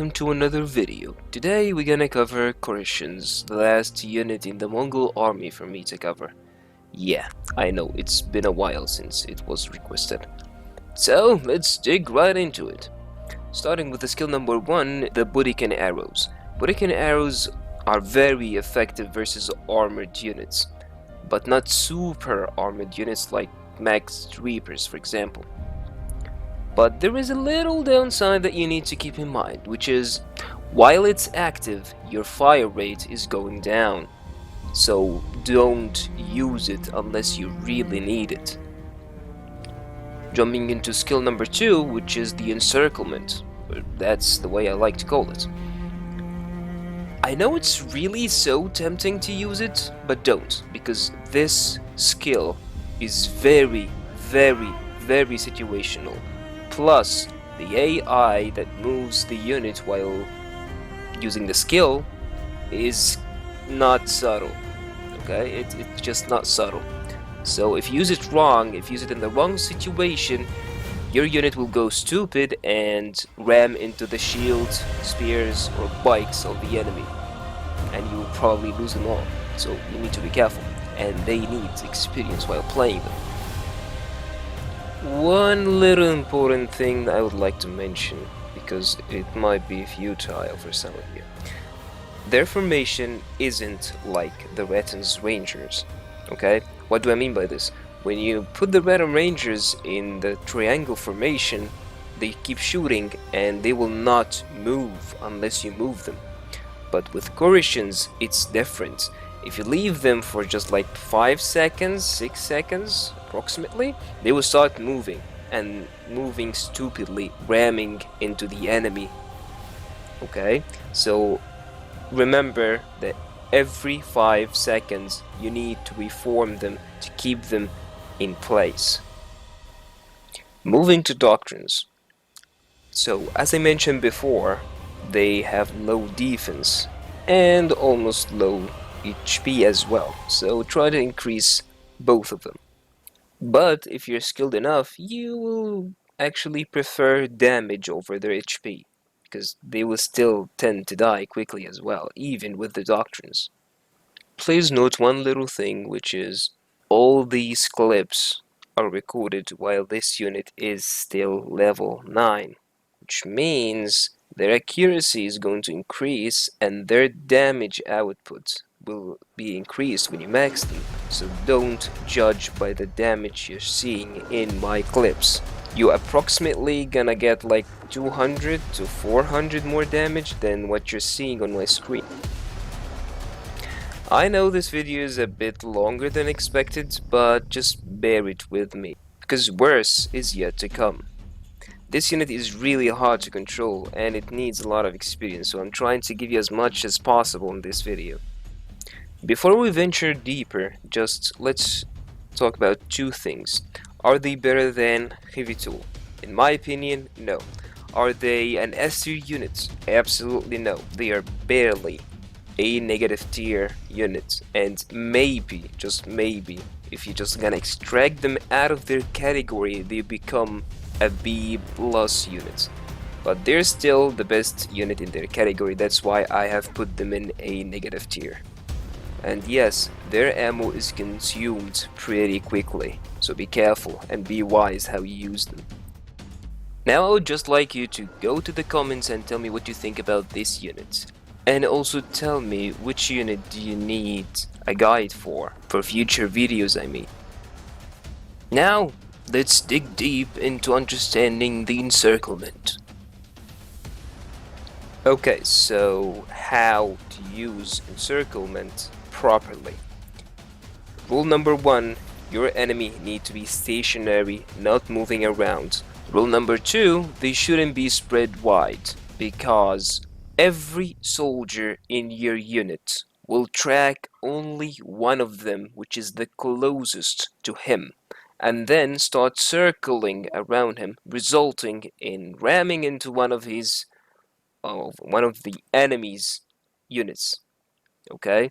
welcome to another video. Today we're gonna cover CONQUEROR'S, the last unit in the Mongol army for me to cover. Yeah, I know, it's been a while since it was requested. So, let's dig right into it. Starting with the skill number 1, the Buriken arrows. Buriken arrows are very effective versus armored units, but not super armored units like Max Reapers, for example. But there is a little downside that you need to keep in mind, which is, while it's active, your fire rate is going down. So don't use it unless you really need it. Jumping into skill number 2, which is the encirclement. That's the way I like to call it. I know it's really so tempting to use it, but don't, because this skill is very situational. Plus, the AI that moves the unit while using the skill is not subtle, okay? It's just not subtle. So if you use it wrong, if you use it in the wrong situation, your unit will go stupid and ram into the shield, spears, or bikes of the enemy, and you will probably lose them all. So you need to be careful, and they need experience while playing them. One little important thing I would like to mention, because it might be futile for some of you. Their formation isn't like the Rattan's Rangers, okay? What do I mean by this? When you put the Rattan Rangers in the triangle formation, they keep shooting and they will not move unless you move them. But with CONQUEROR'S, it's different. If you leave them for just like 5 seconds, 6 seconds approximately, they will start moving, and moving stupidly, ramming into the enemy. Okay? So remember that every 5 seconds you need to reform them to keep them in place. Moving to Doctrines. So as I mentioned before, they have low defense and almost low HP as well, so try to increase both of them. But if you're skilled enough, you will actually prefer damage over their HP, because they will still tend to die quickly as well, even with the Doctrines. Please note one little thing, which is all these clips are recorded while this unit is still level 9, which means their accuracy is going to increase and their damage output will be increased when you max them. So don't judge by the damage you're seeing in my clips. You're approximately gonna get like 200 to 400 more damage than what you're seeing on my screen. I know this video is a bit longer than expected, but just bear it with me, because worse is yet to come. This unit is really hard to control and it needs a lot of experience, so I'm trying to give you as much as possible in this video. Before we venture deeper, just let's talk about two things. Are they better than Hivitul? In my opinion, no. Are they an S tier unit? Absolutely no. They are barely a negative tier unit, and maybe, just maybe, if you're just gonna extract them out of their category, they become a B+ unit. But they're still the best unit in their category, that's why I have put them in a negative tier. And yes, their ammo is consumed pretty quickly, so be careful and be wise how you use them. Now I would just like you to go to the comments and tell me what you think about this unit. And also tell me which unit do you need a guide for future videos, I mean. Now, let's dig deep into understanding the encirclement. Okay, so how to use encirclement properly. Rule number 1, your enemy need to be stationary, not moving around. Rule number 2, they shouldn't be spread wide, because every soldier in your unit will track only one of them, which is the closest to him, and then start circling around him, resulting in ramming into one of the enemy's units. Okay?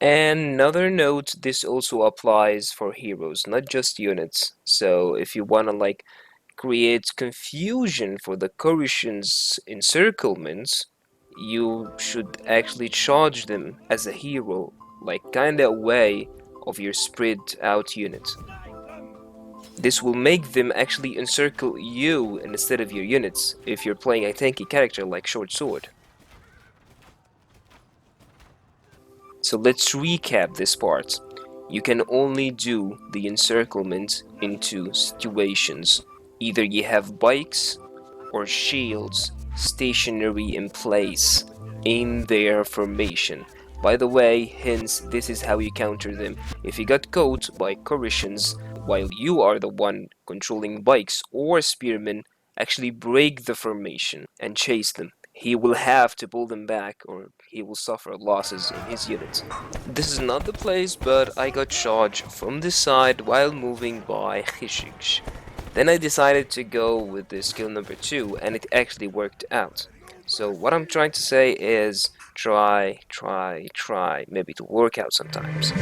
And another note, this also applies for heroes, not just units. So if you wanna like create confusion for the Coruscant's encirclements, you should actually charge them as a hero, like kinda away of your spread out unit. This will make them actually encircle you instead of your units if you're playing a tanky character like Short Sword. So let's recap this part. You can only do the encirclement in two situations. Either you have bikes or shields stationary in place in their formation. By the way, hence this is how you counter them. If you got caught by Coruscants while you are the one controlling bikes or spearmen, actually break the formation and chase them. He will have to pull them back or he will suffer losses in his units. This is not the place, but I got charged from the side while moving by Hishiksh. Then I decided to go with the skill number 2 and it actually worked out. So what I'm trying to say is try, maybe to work out sometimes.